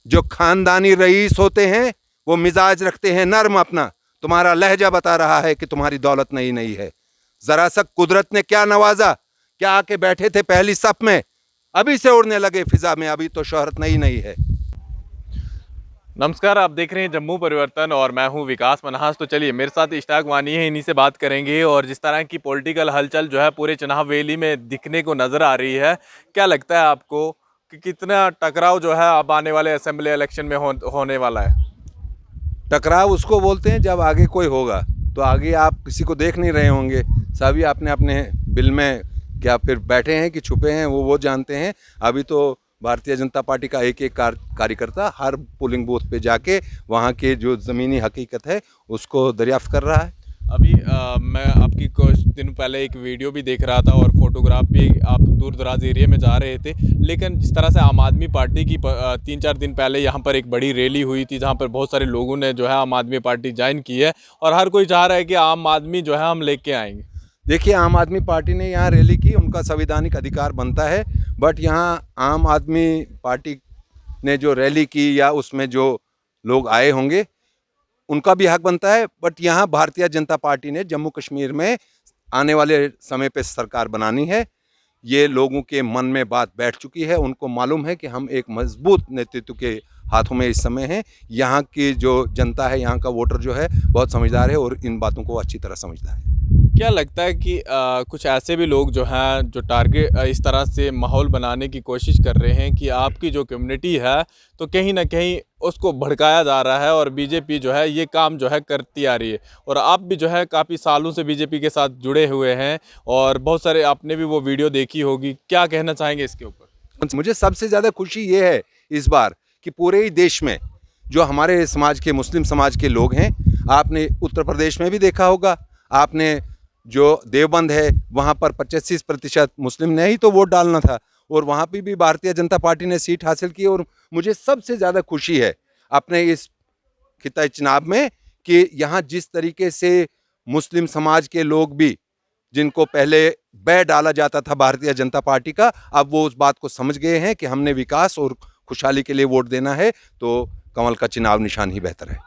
जो खानदानी रईस होते हैं वो मिजाज रखते हैं नर्म अपना। तुम्हारा लहजा बता रहा है कि तुम्हारी दौलत नहीं है। जरा सा कुदरत ने क्या नवाजा, क्या आके बैठे थे पहली सफ में, अभी से उड़ने लगे फिजा में, अभी तो शोहरत नहीं है। नमस्कार, आप देख रहे हैं जम्मू परिवर्तन और मैं हूं विकास मनहास। तो चलिए मेरे साथ इश्ताक वानी है, इन्हीं से बात करेंगे। और जिस तरह की पॉलिटिकल हलचल जो है पूरे चुनाव वैली में दिखने को नज़र आ रही है, क्या लगता है आपको कि कितना टकराव जो है अब आने वाले असेंबली इलेक्शन में होने वाला है? टकराव उसको बोलते हैं जब आगे कोई होगा, तो आगे आप किसी को देख नहीं रहे होंगे, सभी अपने अपने बिल में क्या फिर बैठे हैं कि छुपे हैं वो जानते हैं। अभी तो भारतीय जनता पार्टी का एक एक कार्यकर्ता हर पोलिंग बूथ पे जाके वहाँ के जो ज़मीनी हकीकत है उसको दरियाफ्त कर रहा है। अभी मैं आपकी कुछ दिन पहले एक वीडियो भी देख रहा था और फोटोग्राफ भी, आप दूर दराज एरिया में जा रहे थे, लेकिन जिस तरह से आम आदमी पार्टी की 3-4 दिन पहले यहाँ पर एक बड़ी रैली हुई थी जहाँ पर बहुत सारे लोगों ने जो है आम आदमी पार्टी ज्वाइन की है और हर कोई चाह रहा है कि आम आदमी जो है हम लेके आएंगे। देखिए, आम आदमी पार्टी ने यहाँ रैली की, उनका संवैधानिक अधिकार बनता है, बट यहाँ आम आदमी पार्टी ने जो रैली की या उसमें जो लोग आए होंगे उनका भी हक बनता है। बट यहाँ भारतीय जनता पार्टी ने जम्मू कश्मीर में आने वाले समय पे सरकार बनानी है। ये लोगों के मन में बात बैठ चुकी है, उनको मालूम है कि हम एक मजबूत नेतृत्व के हाथों में इस समय हैं। यहाँ की जो जनता है, यहाँ का वोटर जो है बहुत समझदार है और इन बातों को अच्छी तरह समझता है। क्या लगता है कि कुछ ऐसे भी लोग जो हैं जो टारगेट इस तरह से माहौल बनाने की कोशिश कर रहे हैं कि आपकी जो कम्युनिटी है तो कहीं ना कहीं उसको भड़काया जा रहा है और बीजेपी जो है ये काम जो है करती आ रही है, और आप भी जो है काफ़ी सालों से बीजेपी के साथ जुड़े हुए हैं और बहुत सारे आपने भी वो वीडियो देखी होगी, क्या कहना चाहेंगे इसके ऊपर? मुझे सबसे ज़्यादा खुशी ये है इस बार कि पूरे ही देश में जो हमारे समाज के, मुस्लिम समाज के लोग हैं, आपने उत्तर प्रदेश में भी देखा होगा, आपने जो देवबंद है वहाँ पर 25% मुस्लिम ने ही तो वोट डालना था और वहाँ पे भी भारतीय जनता पार्टी ने सीट हासिल की। और मुझे सबसे ज़्यादा खुशी है अपने इस खिताई चुनाव में कि यहाँ जिस तरीके से मुस्लिम समाज के लोग भी, जिनको पहले बैर डाला जाता था भारतीय जनता पार्टी का, अब वो उस बात को समझ गए हैं कि हमने विकास और खुशहाली के लिए वोट देना है, तो कमल का चुनाव निशान ही बेहतर है।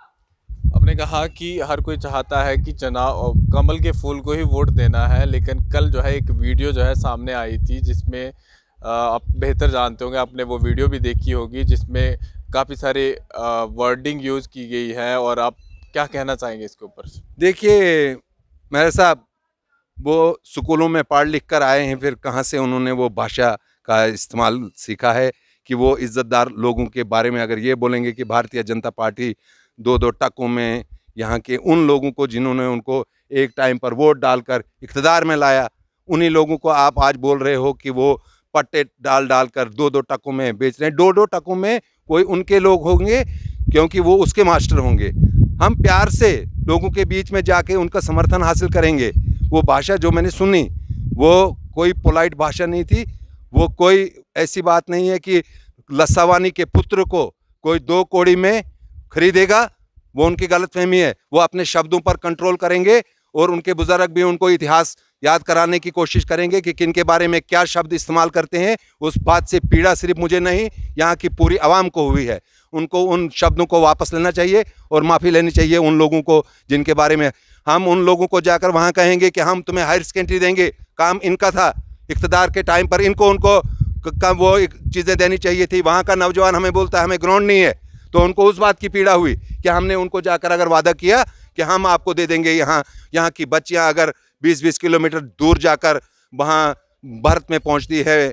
आपने कहा कि हर कोई चाहता है कि चुनाव कमल के फूल को ही वोट देना है, लेकिन कल जो है एक वीडियो जो है सामने आई थी जिसमें आप बेहतर जानते होंगे, आपने वो वीडियो भी देखी होगी, जिसमें काफ़ी सारे वर्डिंग यूज़ की गई है, और आप क्या कहना चाहेंगे इसके ऊपर? देखिए मेरे साहब, वो स्कूलों में पढ़ लिख कर आए हैं, फिर कहाँ से उन्होंने वो भाषा का इस्तेमाल सीखा है कि वो इज़्ज़तदार लोगों के बारे में अगर ये बोलेंगे कि भारतीय जनता पार्टी 2-2 टकों में यहाँ के उन लोगों को जिन्होंने उनको एक टाइम पर वोट डालकर इक़्तिदार में लाया, उन्हीं लोगों को आप आज बोल रहे हो कि वो पट्टे डाल कर 2-2 टकों में बेच रहे हैं। 2-2 टकों में कोई उनके लोग होंगे क्योंकि वो उसके मास्टर होंगे। हम प्यार से लोगों के बीच में जाके उनका समर्थन हासिल करेंगे। वो भाषा जो मैंने सुनी वो कोई पोलाइट भाषा नहीं थी, वो कोई ऐसी बात नहीं है कि लस्सावानी के पुत्र को कोई 2 कौड़ी में खरीदेगा, वो उनकी गलतफहमी है। वो अपने शब्दों पर कंट्रोल करेंगे और उनके बुजुर्ग भी उनको इतिहास याद कराने की कोशिश करेंगे कि किन के बारे में क्या शब्द इस्तेमाल करते हैं। उस बात से पीड़ा सिर्फ मुझे नहीं, यहाँ की पूरी आवाम को हुई है। उनको उन शब्दों को वापस लेना चाहिए और माफ़ी लेनी चाहिए उन लोगों को जिनके बारे में हम उन लोगों को जाकर वहाँ कहेंगे कि हम तुम्हें हायर सेकेंडरी देंगे, काम इनका था, इक़्तिदार के टाइम पर इनको उनको वो चीज़ें देनी चाहिए थी। वहाँ का नौजवान हमें बोलता है हमें ग्राउंड नहीं है, तो उनको उस बात की पीड़ा हुई कि हमने उनको जाकर अगर वादा किया कि हम आपको दे देंगे। यहाँ की बच्चियाँ अगर 20-20 किलोमीटर दूर जाकर वहाँ भारत में पहुँचती है,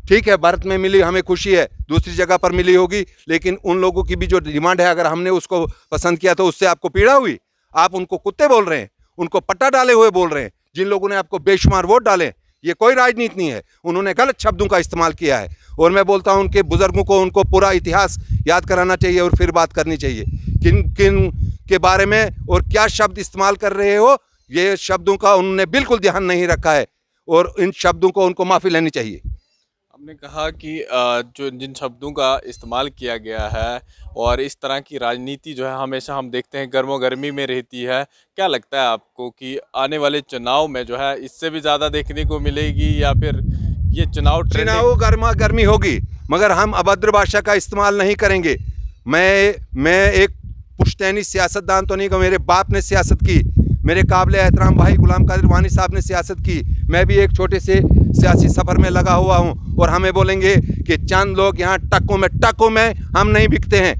ठीक है, भारत में मिली हमें खुशी है, दूसरी जगह पर मिली होगी, लेकिन उन लोगों की भी जो डिमांड है अगर हमने उसको पसंद किया तो उससे आपको पीड़ा हुई। आप उनको कुत्ते बोल रहे हैं, उनको पट्टा डाले हुए बोल रहे हैं। जिन लोगों ने आपको बेशुमार वोट डाले, ये कोई राजनीति नहीं है, उन्होंने गलत शब्दों का इस्तेमाल किया है। और मैं बोलता हूँ उनके बुजुर्गों को उनको पूरा इतिहास याद कराना चाहिए और फिर बात करनी चाहिए किन किन के बारे में और क्या शब्द इस्तेमाल कर रहे हो। ये शब्दों का उन्होंने बिल्कुल ध्यान नहीं रखा है और इन शब्दों को उनको माफ़ी लेनी चाहिए। आपने कहा कि जो जिन शब्दों का इस्तेमाल किया गया है और इस तरह की राजनीति जो है हमेशा हम देखते हैं गर्मो गर्मी में रहती है, क्या लगता है आपको कि आने वाले चुनाव में जो है इससे भी ज़्यादा देखने को मिलेगी, या फिर ये चुनाव गर्मा गर्मी होगी मगर हम अभद्र भाषा का इस्तेमाल नहीं करेंगे। मैं एक पुश्तैनी सियासतदान तो नहीं कहूँ, मेरे बाप ने सियासत की, मेरे काबिल एहतराम भाई गुलाम कादिर वानी साहब ने सियासत की, मैं भी एक छोटे से सियासी सफ़र में लगा हुआ हूँ। और हमें बोलेंगे कि चंद लोग यहाँ टक्कों में हम नहीं बिकते हैं,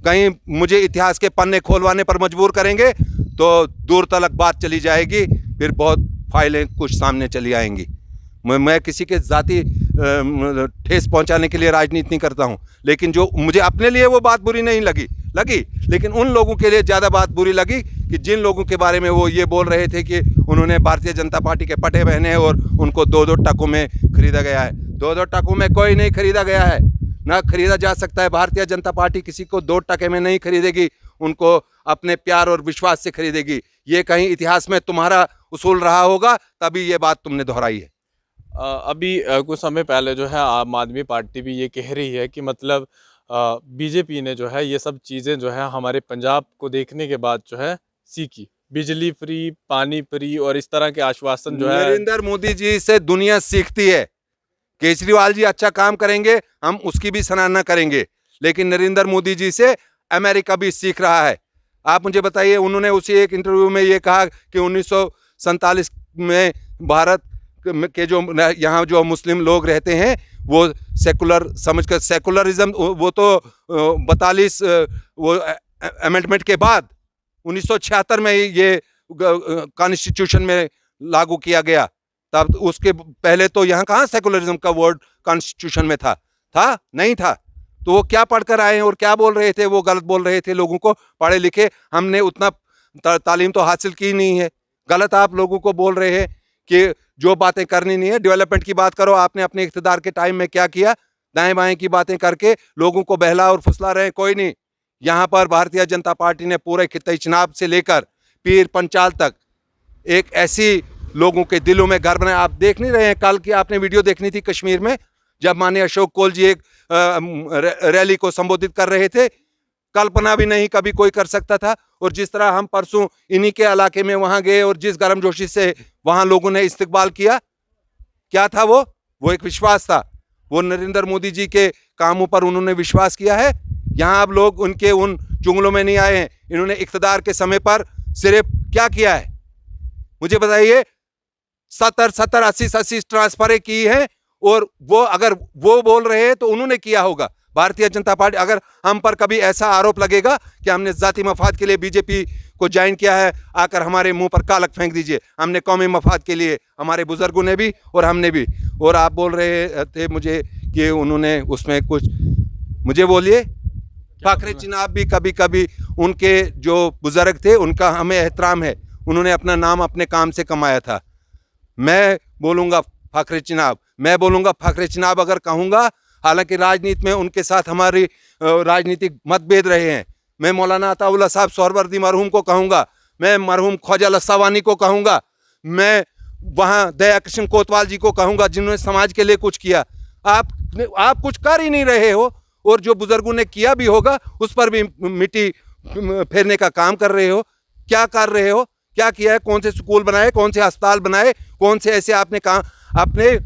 कहीं मुझे इतिहास के पन्ने खोलवाने पर मजबूर करेंगे तो दूर तलक बात चली जाएगी, फिर बहुत फाइलें कुछ सामने चली आएंगी। मैं किसी के ज़ाती ठेस पहुंचाने के लिए राजनीति नहीं करता हूं, लेकिन जो मुझे अपने लिए वो बात बुरी नहीं लगी, लेकिन उन लोगों के लिए ज़्यादा बात बुरी लगी कि जिन लोगों के बारे में वो ये बोल रहे थे कि उन्होंने भारतीय जनता पार्टी के पटे पहने हैं और उनको 2-2 टकों में खरीदा गया है। 2-2 टकों में कोई नहीं खरीदा गया है, ना खरीदा जा सकता है। भारतीय जनता पार्टी किसी को 2 टके में नहीं खरीदेगी, उनको अपने प्यार और विश्वास से खरीदेगी। ये कहीं इतिहास में तुम्हारा उसूल रहा होगा, तभी ये बात तुमने दोहराई है। अभी कुछ समय पहले जो है आम आदमी पार्टी भी ये कह रही है कि मतलब बीजेपी ने जो है ये सब चीज़ें जो है हमारे पंजाब को देखने के बाद जो है सीखी, बिजली फ्री, पानी फ्री और इस तरह के आश्वासन जो है। नरेंद्र मोदी जी से दुनिया सीखती है। केजरीवाल जी अच्छा काम करेंगे, हम उसकी भी सराहना करेंगे, लेकिन नरेंद्र मोदी जी से अमेरिका भी सीख रहा है। आप मुझे बताइए, उन्होंने उसी एक इंटरव्यू में ये कहा कि 1947 में भारत के जो यहाँ जो मुस्लिम लोग रहते हैं वो सेकुलर समझकर, सेकुलरिज्म वो तो 42 वो अमेंडमेंट के बाद 1976 में ये कॉन्स्टिट्यूशन में लागू किया गया। तब उसके पहले तो यहाँ कहाँ सेकुलरिज्म का वर्ड कॉन्स्टिट्यूशन में था नहीं था। तो वो क्या पढ़कर आए हैं और क्या बोल रहे थे, वो गलत बोल रहे थे लोगों को। पढ़े लिखे हमने उतना तालीम तो हासिल की नहीं है, गलत आप लोगों को बोल रहे हैं कि जो बातें करनी नहीं है। डेवलपमेंट की बात करो, आपने अपने इख्तिदार के टाइम में क्या किया? दाएं बाएं की बातें करके लोगों को बहला और फुसला रहे हैं, कोई नहीं। यहाँ पर भारतीय जनता पार्टी ने पूरे खित्ते चनाब से लेकर पीर पंचाल तक एक ऐसी लोगों के दिलों में घर बनाया। आप देख नहीं रहे हैं, कल की आपने वीडियो देखनी थी कश्मीर में, जब माननीय अशोक कोल जी एक रैली को संबोधित कर रहे थे। कल्पना भी नहीं कभी कोई कर सकता था। और जिस तरह हम परसों इन्हीं के इलाके में वहां गए और जिस गर्मजोशी से वहां लोगों ने इस्तकबाल किया, क्या था वो एक विश्वास था। वो नरेंद्र मोदी जी के कामों पर उन्होंने विश्वास किया है। यहाँ अब लोग उनके उन चुंगलों में नहीं आए हैं। इन्होंने इख्तिदार के समय पर सिर्फ क्या किया है मुझे बताइए? 70 80 ट्रांसफरें की हैं, और वो अगर वो बोल रहे हैं तो उन्होंने किया होगा। भारतीय जनता पार्टी, अगर हम पर कभी ऐसा आरोप लगेगा कि हमने जाती मफाद के लिए बीजेपी को ज्वाइन किया है, आकर हमारे मुंह पर कालक फेंक दीजिए। हमने कौमी मफाद के लिए, हमारे बुजुर्गों ने भी और हमने भी। और आप बोल रहे थे मुझे कि उन्होंने उसमें कुछ, मुझे बोलिए, फाखरे चिनाब भी कभी कभी उनके जो बुजुर्ग थे उनका हमें एहतराम है। उन्होंने अपना नाम अपने काम से कमाया था। मैं बोलूँगा फाखरे चिनाब, मैं बोलूँगा फाखरे चिनाब अगर कहूँगा, हालांकि राजनीति में उनके साथ हमारी राजनीतिक मतभेद रहे हैं। मैं मौलाना अताउल्लाह साहब सोहरवर्दी मरहूम को कहूँगा, मैं मरहूम ख्वाजा लस्सावानी को कहूँगा, मैं वहाँ दया कृष्ण कोतवाल जी को कहूँगा जिन्होंने समाज के लिए कुछ किया। आप कुछ कर ही नहीं रहे हो, और जो बुजुर्गों ने किया भी होगा उस पर भी मिट्टी फेरने का काम कर रहे हो। क्या कर रहे हो? क्या किया है? कौन से स्कूल बनाए, कौन से अस्पताल बनाए, कौन से ऐसे आपने काम, अपने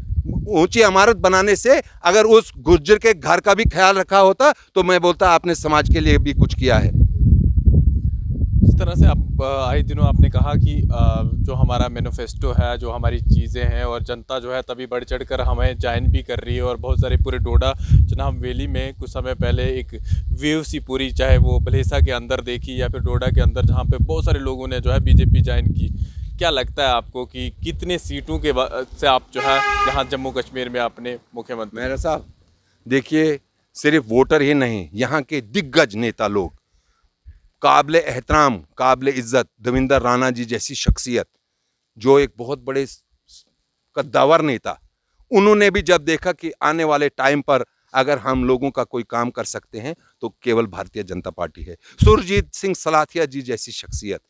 ऊंची इमारत बनाने से अगर उस गुर्जर के घर का भी ख्याल रखा होता तो मैं बोलता आपने समाज के लिए भी कुछ किया है। जिस तरह से आप आए दिनों आपने कहा कि जो हमारा मैनिफेस्टो है, जो हमारी चीज़ें हैं, और जनता जो है तभी बढ़ चढ़ कर हमें ज्वाइन भी कर रही है। और बहुत सारे पूरे डोडा चनाब वैली में कुछ समय पहले एक वेव सी पूरी, चाहे वो भलेसा के अंदर देखी या फिर डोडा के अंदर, जहाँ पे बहुत सारे लोगों ने जो है बीजेपी ज्वाइन की। क्या लगता है आपको कि कितने सीटों के से आप जो है यहाँ जम्मू कश्मीर में अपने मुख्यमंत्री? मेरा साहब देखिए, सिर्फ वोटर ही नहीं, यहाँ के दिग्गज नेता लोग, काबिल एहतराम, काबिल इज़्ज़त देवेंद्र राणा जी जैसी शख्सियत, जो एक बहुत बड़े कद्दावर नेता, उन्होंने भी जब देखा कि आने वाले टाइम पर अगर हम लोगों का कोई काम कर सकते हैं तो केवल भारतीय जनता पार्टी है। सुरजीत सिंह सलाथिया जी जैसी शख्सियत,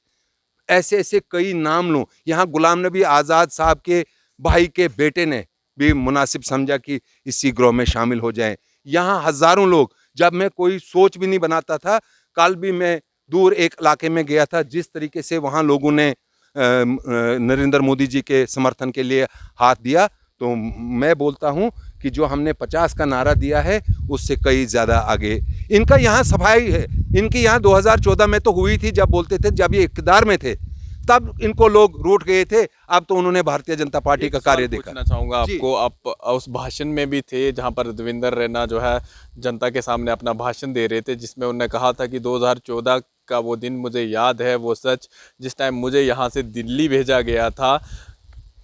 ऐसे ऐसे कई नाम लूँ। यहाँ गुलाम नबी आज़ाद साहब के भाई के बेटे ने भी मुनासिब समझा कि इसी ग्रोह में शामिल हो जाएं। यहाँ हज़ारों लोग, जब मैं कोई सोच भी नहीं बनाता था, कल भी मैं दूर एक इलाके में गया था, जिस तरीके से वहाँ लोगों ने नरेंद्र मोदी जी के समर्थन के लिए हाथ दिया, तो मैं बोलता हूँ कि जो हमने 50 का नारा दिया है उससे कई ज़्यादा आगे इनका यहाँ सफाई है, इनकी यहाँ 2014 में तो हुई थी, जब बोलते थे जब ये इक़्तिदार में थे तब इनको लोग रूठ गए थे, अब तो उन्होंने भारतीय जनता पार्टी का कार्य देखा। पूछना चाहूँगा आपको, आप उस भाषण में भी थे जहाँ पर देवेंद्र रैना जो है जनता के सामने अपना भाषण दे रहे थे, जिसमें उन्होंने कहा था कि 2014 का वो दिन मुझे याद है, वो सच जिस टाइम मुझे यहाँ से दिल्ली भेजा गया था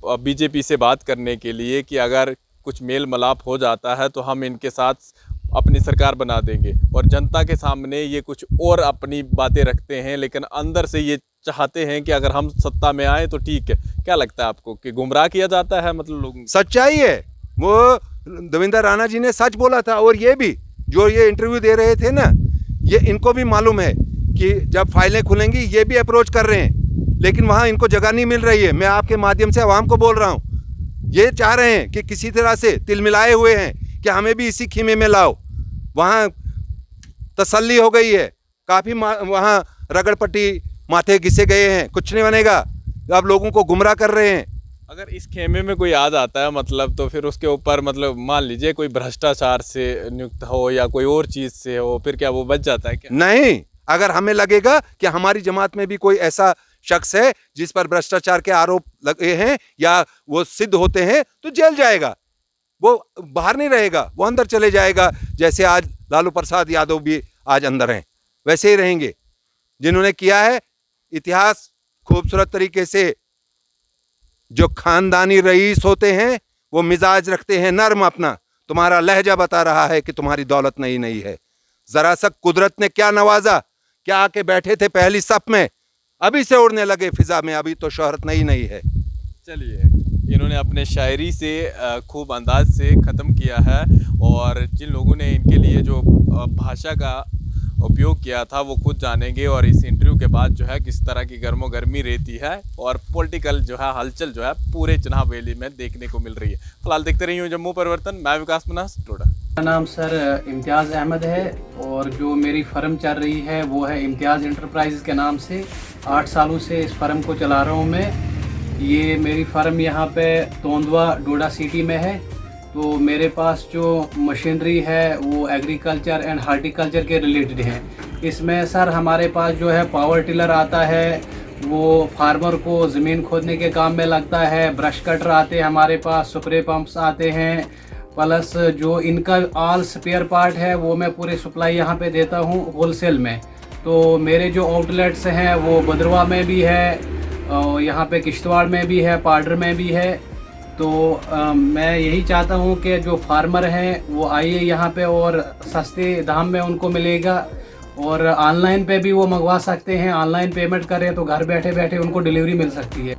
बीजेपी से बात करने के लिए कि अगर कुछ मेल मिलाप हो जाता है तो हम इनके साथ अपनी सरकार बना देंगे, और जनता के सामने ये कुछ और अपनी बातें रखते हैं, लेकिन अंदर से ये चाहते हैं कि अगर हम सत्ता में आए तो ठीक है। क्या लगता है आपको कि गुमराह किया जाता है मतलब लोगों को? सच्चाई है, वो देवेंद्र राणा जी ने सच बोला था, और ये भी जो ये इंटरव्यू दे रहे थे ना, ये इनको भी मालूम है कि जब फाइलें खुलेंगी ये भी अप्रोच कर रहे हैं, लेकिन वहाँ इनको जगह नहीं मिल रही है। मैं आपके माध्यम से आवाम को बोल रहा हूँ, ये चाह रहे हैं कि किसी तरह से तिल मिलाए हुए हैं कि हमें भी इसी खीमे में लाओ। वहाँ तसल्ली हो गई है, काफ़ी वहाँ रगड़पट्टी माथे घिसे गए हैं, कुछ नहीं बनेगा, अब लोगों को गुमराह कर रहे हैं। अगर इस खेमे में कोई आ जाता है मतलब, तो फिर उसके ऊपर मतलब मान लीजिए कोई भ्रष्टाचार से नियुक्त हो या कोई और चीज़ से हो, फिर क्या वो बच जाता है क्या? नहीं, अगर हमें लगेगा कि हमारी जमात में भी कोई ऐसा शख्स है जिस पर भ्रष्टाचार के आरोप लगे हैं या वो सिद्ध होते हैं, तो जेल जाएगा, वो बाहर नहीं रहेगा, वो अंदर चले जाएगा। जैसे आज लालू प्रसाद यादव भी आज अंदर हैं, वैसे ही रहेंगे। जिन्होंने किया है इतिहास खूबसूरत तरीके से, जो खानदानी रईस होते हैं वो मिजाज रखते हैं नर्म अपना, तुम्हारा लहजा बता रहा है कि तुम्हारी दौलत नई नहीं है। जरा सा कुदरत ने क्या नवाजा, क्या आके बैठे थे पहली सफ में, अभी से उड़ने लगे फिजा में, अभी तो शोहरत नई है। चलिए, इन्होंने अपने शायरी से खूब अंदाज से ख़त्म किया है, और जिन लोगों ने इनके लिए जो भाषा का उपयोग किया था वो खुद जानेंगे, और इस इंटरव्यू के बाद जो है किस तरह की गर्मो गर्मी रहती है और पॉलिटिकल जो है हलचल जो है पूरे चिनाब वैली में देखने को मिल रही है। फिलहाल देखते रहिए जम्मू परिवर्तन, मैं विकास मनास, टोडा। मेरा नाम सर इम्तियाज़ अहमद है, और जो मेरी फ़र्म चल रही है वो है इम्तियाज़ इंटरप्राइजेज़ के नाम से। 8 सालों से इस फ़र्म को चला रहा हूँ मैं। ये मेरी फ़र्म यहाँ पे तोंदवा डोडा सिटी में है। तो मेरे पास जो मशीनरी है वो एग्रीकल्चर एंड हार्टिकल्चर के रिलेटेड है। इसमें सर हमारे पास जो है पावर टिलर आता है, वो फार्मर को ज़मीन खोदने के काम में लगता है। ब्रश कटर आते हैं हमारे पास, स्प्रे पंप्स आते हैं, प्लस जो इनका ऑल स्पेयर पार्ट है वो मैं पूरे सप्लाई यहाँ पे देता हूँ होलसेल में। तो मेरे जो आउटलेट्स हैं वो भद्रवा में भी है, और यहाँ पे किश्तवाड़ में भी है, पाडर में भी है। तो मैं यही चाहता हूँ कि जो फार्मर हैं वो आइए यहाँ पे, और सस्ते दाम में उनको मिलेगा, और ऑनलाइन पे भी वो मंगवा सकते हैं। ऑनलाइन पेमेंट करें तो घर बैठे बैठे उनको डिलीवरी मिल सकती है।